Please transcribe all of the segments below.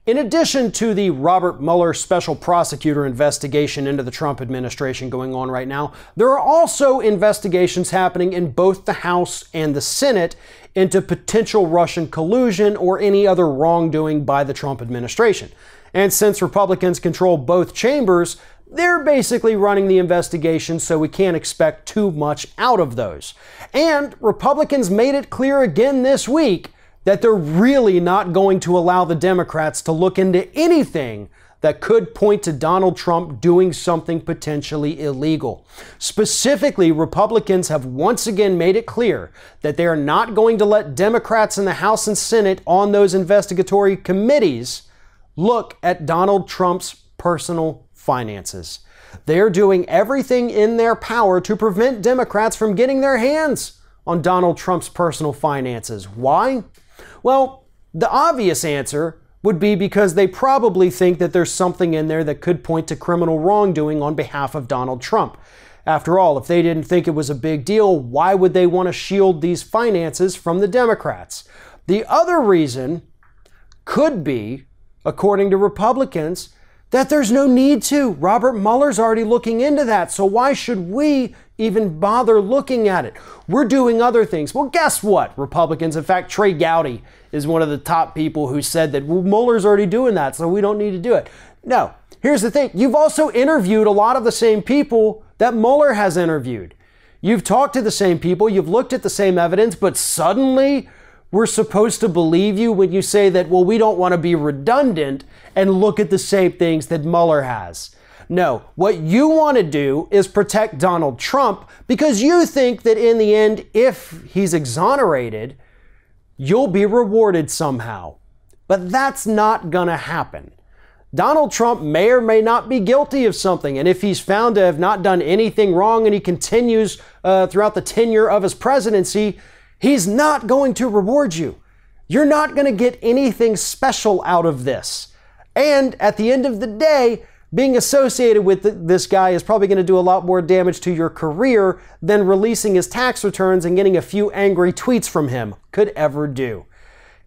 In addition to the Robert Mueller special prosecutor investigation into the Trump administration going on right now, there are also investigations happening in both the House and the Senate into potential Russian collusion or any other wrongdoing by the Trump administration. And since Republicans control both chambers, they're basically running the investigation, so we can't expect too much out of those. And Republicans made it clear again this week that they're really not going to allow the Democrats to look into anything that could point to Donald Trump doing something potentially illegal. Specifically, Republicans have once again made it clear that they are not going to let Democrats in the House and Senate on those investigatory committees look at Donald Trump's personal finances. They are doing everything in their power to prevent Democrats from getting their hands on Donald Trump's personal finances. Why? Well, the obvious answer would be because they probably think that there's something in there that could point to criminal wrongdoing on behalf of Donald Trump. After all, if they didn't think it was a big deal, why would they want to shield these finances from the Democrats? The other reason could be, according to Republicans, that there's no need to. Robert Mueller's already looking into that, so why should we even bother looking at it? We're doing other things. Well, guess what, Republicans? In fact, Trey Gowdy is one of the top people who said that, well, Mueller's already doing that, so we don't need to do it. No, here's the thing. You've also interviewed a lot of the same people that Mueller has interviewed. You've talked to the same people, you've looked at the same evidence, but suddenly we're supposed to believe you when you say that, well, we don't want to be redundant and look at the same things that Mueller has. No, what you want to do is protect Donald Trump because you think that in the end, if he's exonerated, you'll be rewarded somehow. But that's not going to happen. Donald Trump may or may not be guilty of something, and if he's found to have not done anything wrong and he continues throughout the tenure of his presidency, he's not going to reward you. You're not going to get anything special out of this. And at the end of the day, being associated with this guy is probably going to do a lot more damage to your career than releasing his tax returns and getting a few angry tweets from him could ever do.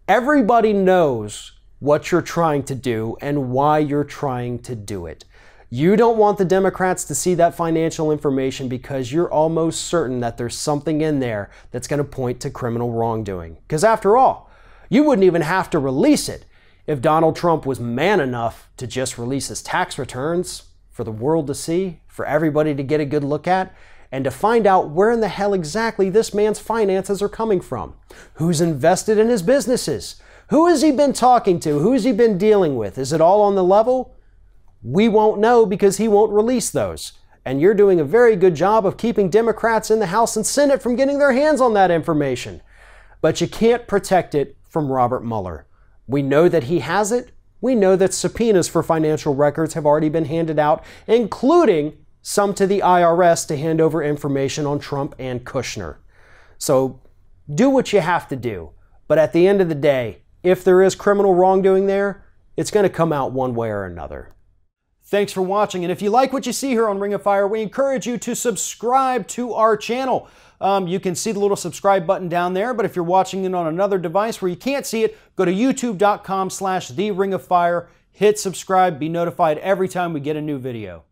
Everybody knows what you're trying to do and why you're trying to do it. You don't want the Democrats to see that financial information because you're almost certain that there's something in there that's going to point to criminal wrongdoing. Because after all, you wouldn't even have to release it if Donald Trump was man enough to just release his tax returns for the world to see, for everybody to get a good look at, and to find out where in the hell exactly this man's finances are coming from. Who's invested in his businesses? Who has he been talking to? Who has he been dealing with? Is it all on the level? We won't know because he won't release those. And you're doing a very good job of keeping Democrats in the House and Senate from getting their hands on that information. But you can't protect it from Robert Mueller. We know that he has it. We know that subpoenas for financial records have already been handed out, including some to the IRS to hand over information on Trump and Kushner. So do what you have to do. But at the end of the day, if there is criminal wrongdoing there, it's going to come out one way or another. Thanks for watching, and if you like what you see here on Ring of Fire, we encourage you to subscribe to our channel. You can see the little subscribe button down there, but if you're watching it on another device where you can't see it, go to youtube.com/TheRingOfFire, hit subscribe, be notified every time we get a new video.